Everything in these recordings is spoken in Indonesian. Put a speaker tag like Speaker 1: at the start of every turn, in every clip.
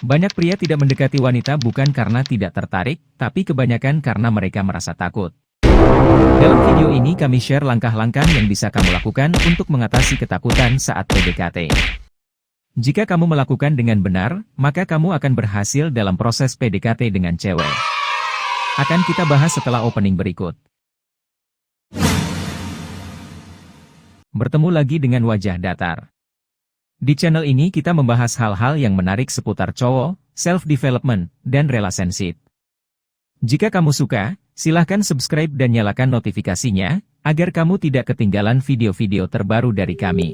Speaker 1: Banyak pria tidak mendekati wanita bukan karena tidak tertarik, tapi kebanyakan karena mereka merasa takut. Dalam video ini kami share langkah-langkah yang bisa kamu lakukan untuk mengatasi ketakutan saat PDKT. Jika kamu melakukan dengan benar, maka kamu akan berhasil dalam proses PDKT dengan cewek. Akan kita bahas setelah opening berikut. Bertemu lagi dengan wajah datar. Di channel ini kita membahas hal-hal yang menarik seputar cowok, self-development, dan relationship. Jika kamu suka, silahkan subscribe dan nyalakan notifikasinya, agar kamu tidak ketinggalan video-video terbaru dari kami.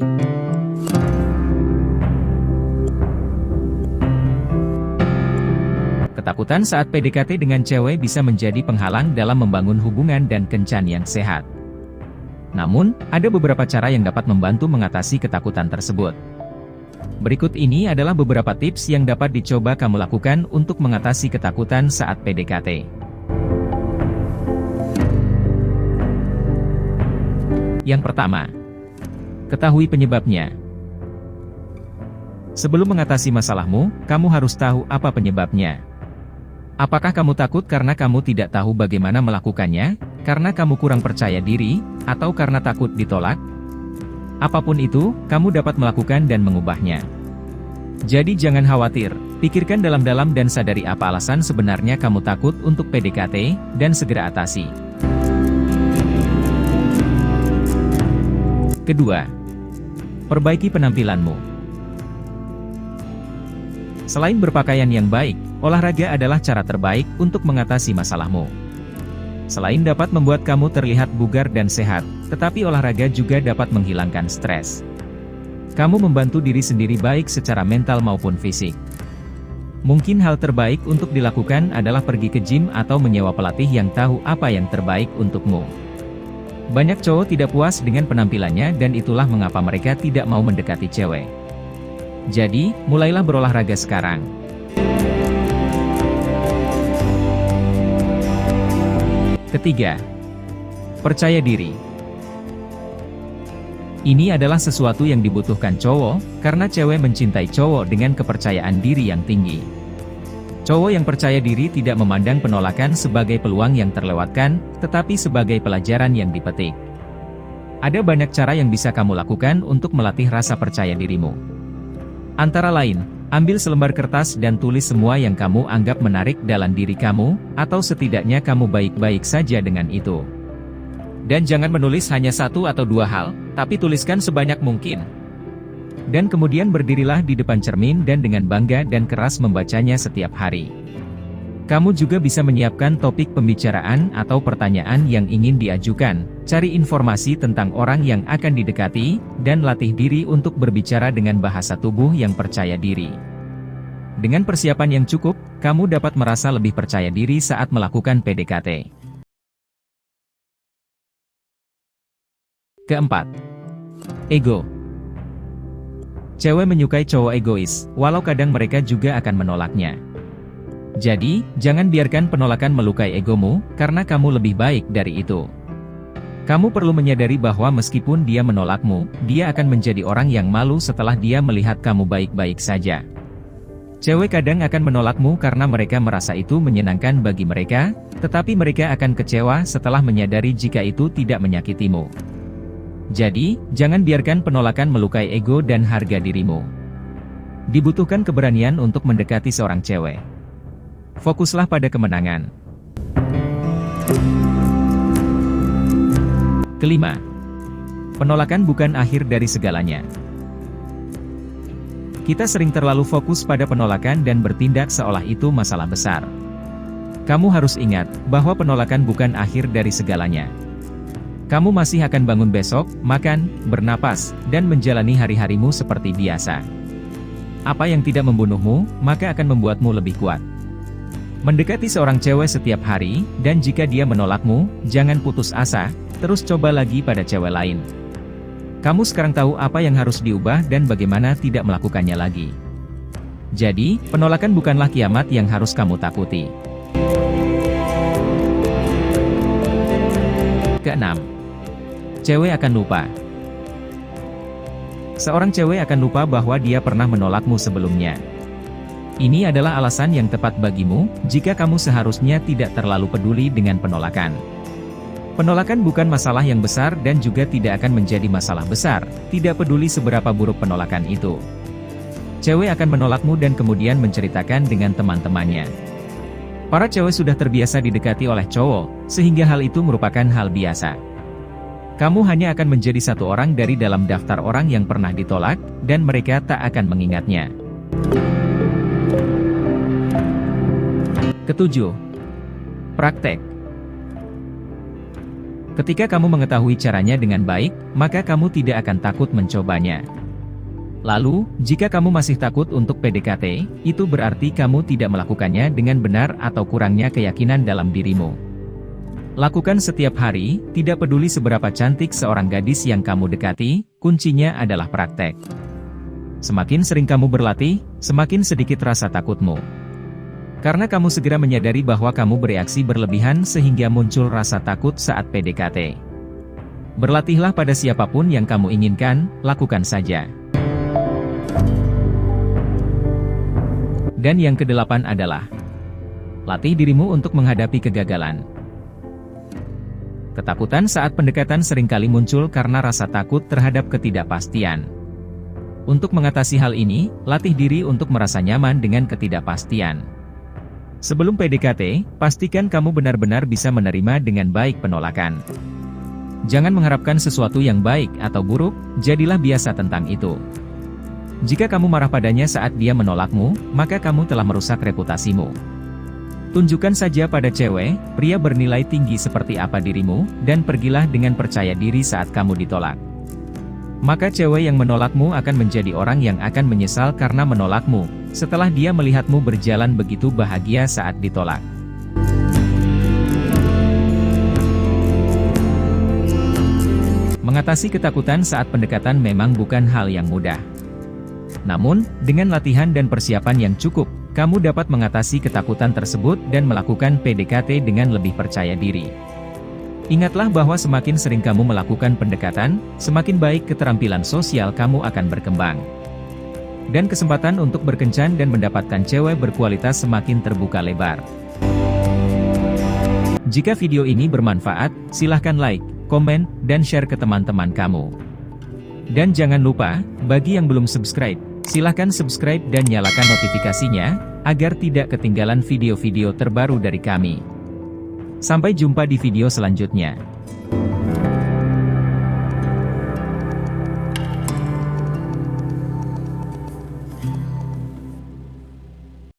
Speaker 1: Ketakutan saat PDKT dengan cewek bisa menjadi penghalang dalam membangun hubungan dan kencan yang sehat. Namun, ada beberapa cara yang dapat membantu mengatasi ketakutan tersebut. Berikut ini adalah beberapa tips yang dapat dicoba kamu lakukan untuk mengatasi ketakutan saat PDKT. Yang pertama, ketahui penyebabnya. Sebelum mengatasi masalahmu, kamu harus tahu apa penyebabnya. Apakah kamu takut karena kamu tidak tahu bagaimana melakukannya, karena kamu kurang percaya diri, atau karena takut ditolak? Apapun itu, kamu dapat melakukan dan mengubahnya. Jadi jangan khawatir, pikirkan dalam-dalam dan sadari apa alasan sebenarnya kamu takut untuk PDKT, dan segera atasi. Kedua, perbaiki penampilanmu. Selain berpakaian yang baik, olahraga adalah cara terbaik untuk mengatasi masalahmu. Selain dapat membuat kamu terlihat bugar dan sehat, tetapi olahraga juga dapat menghilangkan stres. Kamu membantu diri sendiri baik secara mental maupun fisik. Mungkin hal terbaik untuk dilakukan adalah pergi ke gym atau menyewa pelatih yang tahu apa yang terbaik untukmu. Banyak cowok tidak puas dengan penampilannya dan itulah mengapa mereka tidak mau mendekati cewek. Jadi, mulailah berolahraga sekarang. Ketiga, percaya diri. Ini adalah sesuatu yang dibutuhkan cowok, karena cewek mencintai cowok dengan kepercayaan diri yang tinggi. Cowok yang percaya diri tidak memandang penolakan sebagai peluang yang terlewatkan, tetapi sebagai pelajaran yang dipetik. Ada banyak cara yang bisa kamu lakukan untuk melatih rasa percaya dirimu. Antara lain, ambil selembar kertas dan tulis semua yang kamu anggap menarik dalam diri kamu, atau setidaknya kamu baik-baik saja dengan itu. Dan jangan menulis hanya satu atau dua hal, tapi tuliskan sebanyak mungkin. Dan kemudian berdirilah di depan cermin dan dengan bangga dan keras membacanya setiap hari. Kamu juga bisa menyiapkan topik pembicaraan atau pertanyaan yang ingin diajukan, cari informasi tentang orang yang akan didekati, dan latih diri untuk berbicara dengan bahasa tubuh yang percaya diri. Dengan persiapan yang cukup, kamu dapat merasa lebih percaya diri saat melakukan PDKT. Keempat, ego. Cewek menyukai cowok egois, walau kadang mereka juga akan menolaknya. Jadi, jangan biarkan penolakan melukai egomu, karena kamu lebih baik dari itu. Kamu perlu menyadari bahwa meskipun dia menolakmu, dia akan menjadi orang yang malu setelah dia melihat kamu baik-baik saja. Cewek kadang akan menolakmu karena mereka merasa itu menyenangkan bagi mereka, tetapi mereka akan kecewa setelah menyadari jika itu tidak menyakitimu. Jadi, jangan biarkan penolakan melukai ego dan harga dirimu. Dibutuhkan keberanian untuk mendekati seorang cewek. Fokuslah pada kemenangan. Kelima, penolakan bukan akhir dari segalanya. Kita sering terlalu fokus pada penolakan dan bertindak seolah itu masalah besar. Kamu harus ingat bahwa penolakan bukan akhir dari segalanya. Kamu masih akan bangun besok, makan, bernapas, dan menjalani hari-harimu seperti biasa. Apa yang tidak membunuhmu, maka akan membuatmu lebih kuat. Mendekati seorang cewek setiap hari, dan jika dia menolakmu, jangan putus asa, terus coba lagi pada cewek lain. Kamu sekarang tahu apa yang harus diubah dan bagaimana tidak melakukannya lagi. Jadi, penolakan bukanlah kiamat yang harus kamu takuti. Keenam, cewek akan lupa. Seorang cewek akan lupa bahwa dia pernah menolakmu sebelumnya. Ini adalah alasan yang tepat bagimu, jika kamu seharusnya tidak terlalu peduli dengan penolakan. Penolakan bukan masalah yang besar dan juga tidak akan menjadi masalah besar, tidak peduli seberapa buruk penolakan itu. Cewek akan menolakmu dan kemudian menceritakan dengan teman-temannya. Para cewek sudah terbiasa didekati oleh cowok, sehingga hal itu merupakan hal biasa. Kamu hanya akan menjadi satu orang dari dalam daftar orang yang pernah ditolak, dan mereka tak akan mengingatnya. Ketujuh, praktek. Ketika kamu mengetahui caranya dengan baik, maka kamu tidak akan takut mencobanya. Lalu, jika kamu masih takut untuk PDKT, itu berarti kamu tidak melakukannya dengan benar atau kurangnya keyakinan dalam dirimu. Lakukan setiap hari, tidak peduli seberapa cantik seorang gadis yang kamu dekati, kuncinya adalah praktek. Semakin sering kamu berlatih, semakin sedikit rasa takutmu. Karena kamu segera menyadari bahwa kamu bereaksi berlebihan sehingga muncul rasa takut saat PDKT. Berlatihlah pada siapapun yang kamu inginkan, lakukan saja. Dan yang kedelapan adalah, latih dirimu untuk menghadapi kegagalan. Ketakutan saat pendekatan seringkali muncul karena rasa takut terhadap ketidakpastian. Untuk mengatasi hal ini, latih diri untuk merasa nyaman dengan ketidakpastian. Sebelum PDKT, pastikan kamu benar-benar bisa menerima dengan baik penolakan. Jangan mengharapkan sesuatu yang baik atau buruk, jadilah biasa tentang itu. Jika kamu marah padanya saat dia menolakmu, maka kamu telah merusak reputasimu. Tunjukkan saja pada cewek, pria bernilai tinggi seperti apa dirimu, dan pergilah dengan percaya diri saat kamu ditolak. Maka cewek yang menolakmu akan menjadi orang yang akan menyesal karena menolakmu, setelah dia melihatmu berjalan begitu bahagia saat ditolak. Mengatasi ketakutan saat pendekatan memang bukan hal yang mudah. Namun, dengan latihan dan persiapan yang cukup, kamu dapat mengatasi ketakutan tersebut dan melakukan PDKT dengan lebih percaya diri. Ingatlah bahwa semakin sering kamu melakukan pendekatan, semakin baik keterampilan sosial kamu akan berkembang. Dan kesempatan untuk berkencan dan mendapatkan cewek berkualitas semakin terbuka lebar. Jika video ini bermanfaat, silahkan like, komen, dan share ke teman-teman kamu. Dan jangan lupa, bagi yang belum subscribe, silahkan subscribe dan nyalakan notifikasinya, agar tidak ketinggalan video-video terbaru dari kami. Sampai jumpa di video selanjutnya.